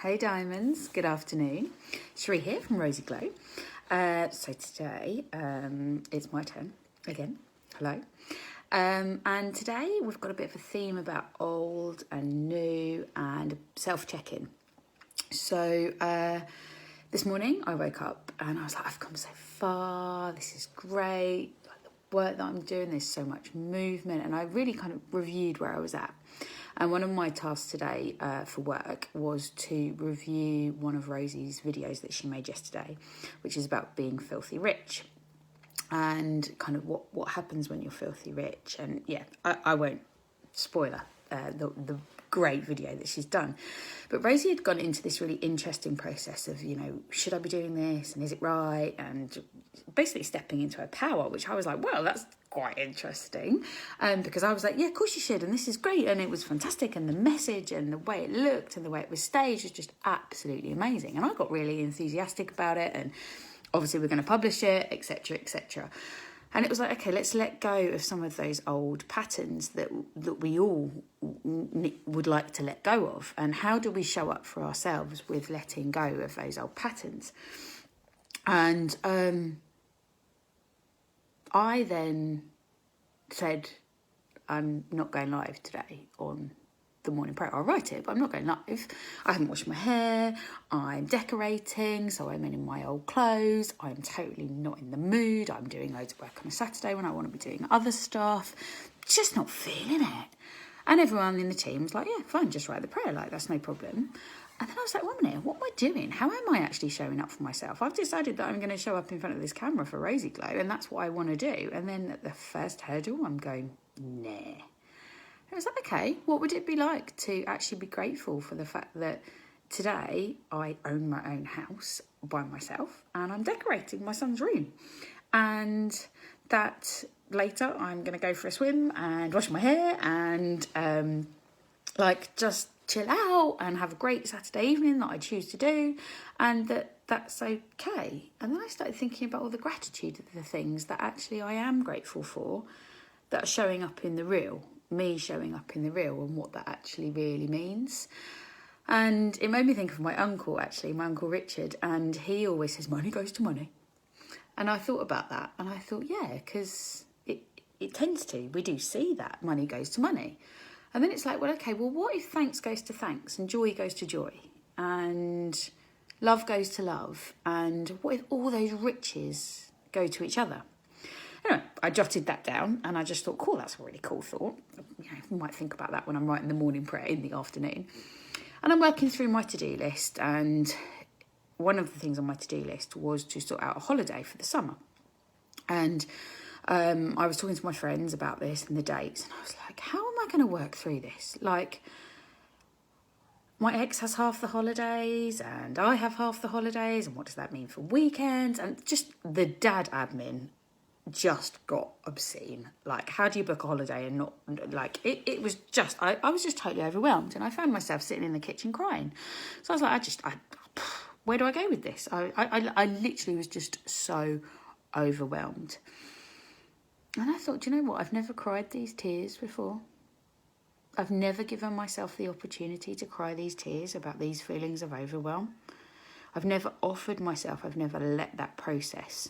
Hey Diamonds, good afternoon. Sheree here from RozyGlow. So today it's my turn again. Hello. And today we've got a bit of a theme about old and new and self-check-in. So this morning I woke up and I was like, I've come so far, this is great. Like the work that I'm doing, there's so much movement, and I really kind of reviewed where I was at. And one of my tasks today for work was to review one of Rosie's videos that she made yesterday, which is about being filthy rich and kind of what happens when you're filthy rich. And yeah, I won't spoiler the great video that she's done. But Rosie had gone into this really interesting process of, you know, should I be doing this and is it right? And basically stepping into her power, which I was like, well, that's quite interesting, because I was like, yeah, of course you should, and this is great, and it was fantastic, and the message and the way it looked and the way it was staged was just absolutely amazing, and I got really enthusiastic about it, and obviously we're going to publish it, etc, etc. And it was like, okay, let's let go of some of those old patterns that we all would like to let go of, and how do we show up for ourselves with letting go of those old patterns? And I then said, I'm not going live today on the morning prayer. I'll write it, but I'm not going live. I haven't washed my hair. I'm decorating, so I'm in my old clothes. I'm totally not in the mood. I'm doing loads of work on a Saturday when I want to be doing other stuff. Just not feeling it. And everyone in the team was like, yeah, fine, just write the prayer. Like, that's no problem. And then I was like, wait a minute, what am I doing? How am I actually showing up for myself? I've decided that I'm going to show up in front of this camera for RozyGlow, and that's what I want to do. And then at the first hurdle, I'm going, nah. I was like, okay, what would it be like to actually be grateful for the fact that today I own my own house by myself and I'm decorating my son's room, and that later I'm going to go for a swim and wash my hair and just chill out and have a great Saturday evening that I choose to do, and that's okay. And then I started thinking about all the gratitude of the things that actually I am grateful for that are showing up in the real, me showing up in the real, and what that actually really means. And it made me think of my uncle, actually, my Uncle Richard, and he always says money goes to money. And I thought about that, and I thought, yeah, because it tends to. We do see that money goes to money. And then it's like, well, okay, well, what if thanks goes to thanks and joy goes to joy and love goes to love? And what if all those riches go to each other? Anyway, I jotted that down and I just thought, cool, that's a really cool thought. You know, I might think about that when I'm writing the morning prayer in the afternoon. And I'm working through my to-do list, and one of the things on my to-do list was to sort out a holiday for the summer. And I was talking to my friends about this and the dates, and I was like, how am I going to work through this? Like, my ex has half the holidays and I have half the holidays, and what does that mean for weekends? And just the dad admin just got obscene. Like, how do you book a holiday and not, like, it was just, I was just totally overwhelmed, and I found myself sitting in the kitchen crying. So I was like, where do I go with this? I literally was just so overwhelmed. And I thought, do you know what? I've never cried these tears before. I've never given myself the opportunity to cry these tears about these feelings of overwhelm. I've never offered myself, I've never let that process.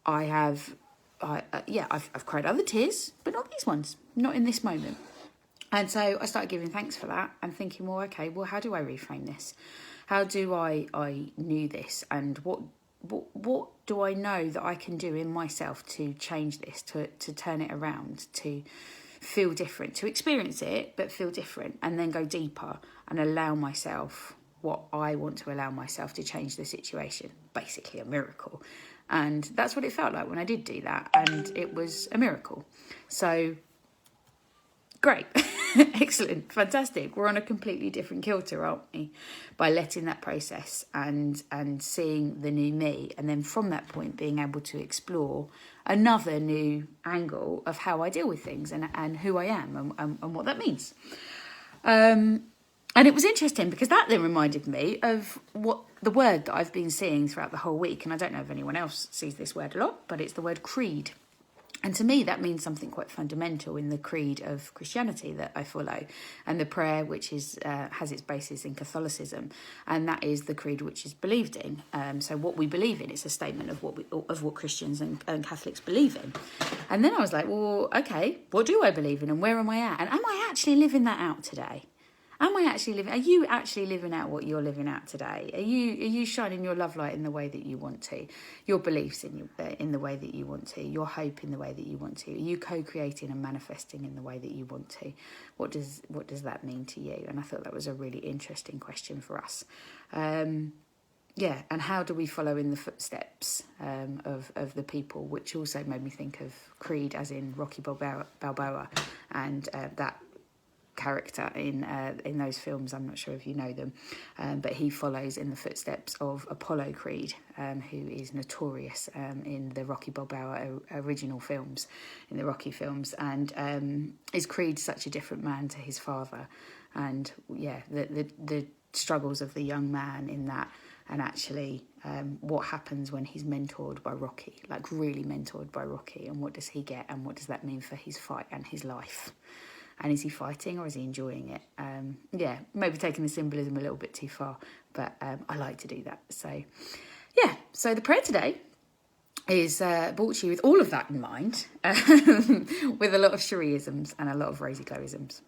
I've cried other tears, but not these ones, not in this moment. And so I started giving thanks for that and thinking, well, okay, well, how do I reframe this? How do I knew this, and what do I know that I can do in myself to change this, to turn it around, to feel different, to experience it, but feel different, and then go deeper and allow myself what I want to allow myself to change the situation, basically a miracle. And that's what it felt like when I did do that, and it was a miracle. So, great, excellent, fantastic. We're on a completely different kilter, aren't we? By letting that process and seeing the new me, and then from that point being able to explore another new angle of how I deal with things and who I am and what that means. And it was interesting because that then reminded me of what the word that I've been seeing throughout the whole week. And I don't know if anyone else sees this word a lot, but it's the word creed. And to me, that means something quite fundamental in the creed of Christianity that I follow, and the prayer, which is has its basis in Catholicism, and that is the creed which is believed in. So what we believe in, it's a statement of what Christians and Catholics believe in. And then I was like, well, okay, what do I believe in, and where am I at, and am I actually living that out today? Are you actually living out what you're living out today? Are you shining your love light in the way that you want to? Your beliefs in the way that you want to? Your hope in the way that you want to? Are you co-creating and manifesting in the way that you want to? What does that mean to you? And I thought that was a really interesting question for us. And how do we follow in the footsteps of the people, which also made me think of Creed, as in Rocky Balboa, and that character in those films. I'm not sure if you know them, but he follows in the footsteps of Apollo Creed, who is notorious in the Rocky Balboa original films, in the Rocky films, and is Creed such a different man to his father, and the struggles of the young man in that, and actually what happens when he's mentored by Rocky, like really mentored by Rocky, and what does he get, and what does that mean for his fight and his life? And is he fighting or is he enjoying it? Maybe taking the symbolism a little bit too far, but I like to do that. So the prayer today is brought to you with all of that in mind, with a lot of Cherie-isms and a lot of RozyGlow-isms.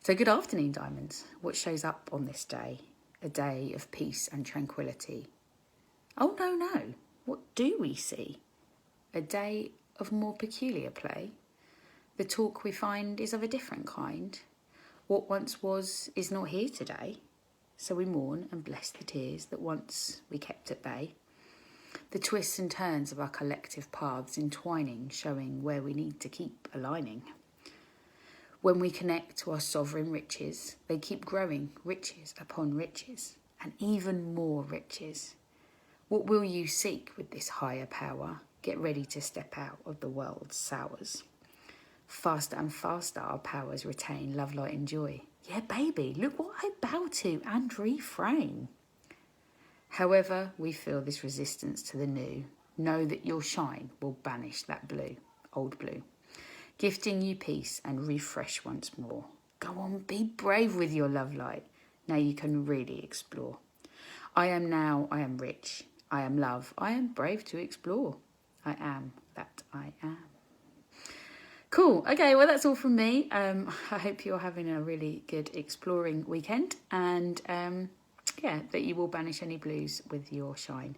So good afternoon, diamonds. What shows up on this day? A day of peace and tranquility. Oh, no. What do we see? A day of more peculiar play. The talk we find is of a different kind. What once was is not here today, so we mourn and bless the tears that once we kept at bay. The twists and turns of our collective paths entwining, showing where we need to keep aligning. When we connect to our sovereign riches, they keep growing, riches upon riches, and even more riches. What will you seek with this higher power? Get ready to step out of the world's sours. Faster and faster our powers retain love, light and joy. Yeah, baby, look what I bow to and refrain. However we feel this resistance to the new, know that your shine will banish that blue, old blue, gifting you peace and refresh once more. Go on, be brave with your love light. Now you can really explore. I am rich, I am love, I am brave to explore. I am that I am. Cool. Okay, well, that's all from me. I hope you're having a really good exploring weekend, and that you will banish any blues with your shine.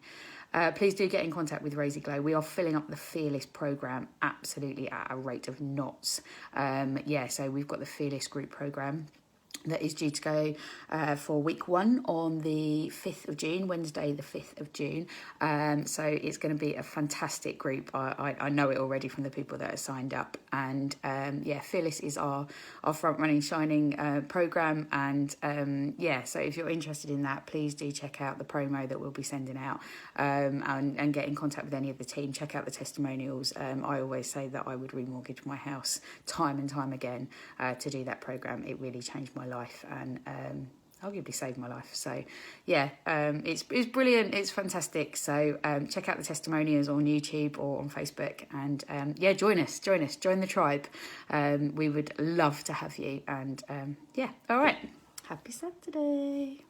Please do get in contact with RozyGlow. We are filling up the Fearless programme absolutely at a rate of knots. So we've got the Fearless group programme that is due to go for week 1 on the 5th of June, Wednesday the 5th of June. So it's going to be a fantastic group. I know it already from the people that are signed up. And Fearless is our front-running, shining programme. And so if you're interested in that, please do check out the promo that we'll be sending out, and get in contact with any of the team. Check out the testimonials. I always say that I would remortgage my house time and time again to do that programme. It really changed my life and arguably saved my life. So it's brilliant, it's fantastic. So check out the testimonials on YouTube or on Facebook, and join the tribe. We would love to have you. And all right, happy Saturday.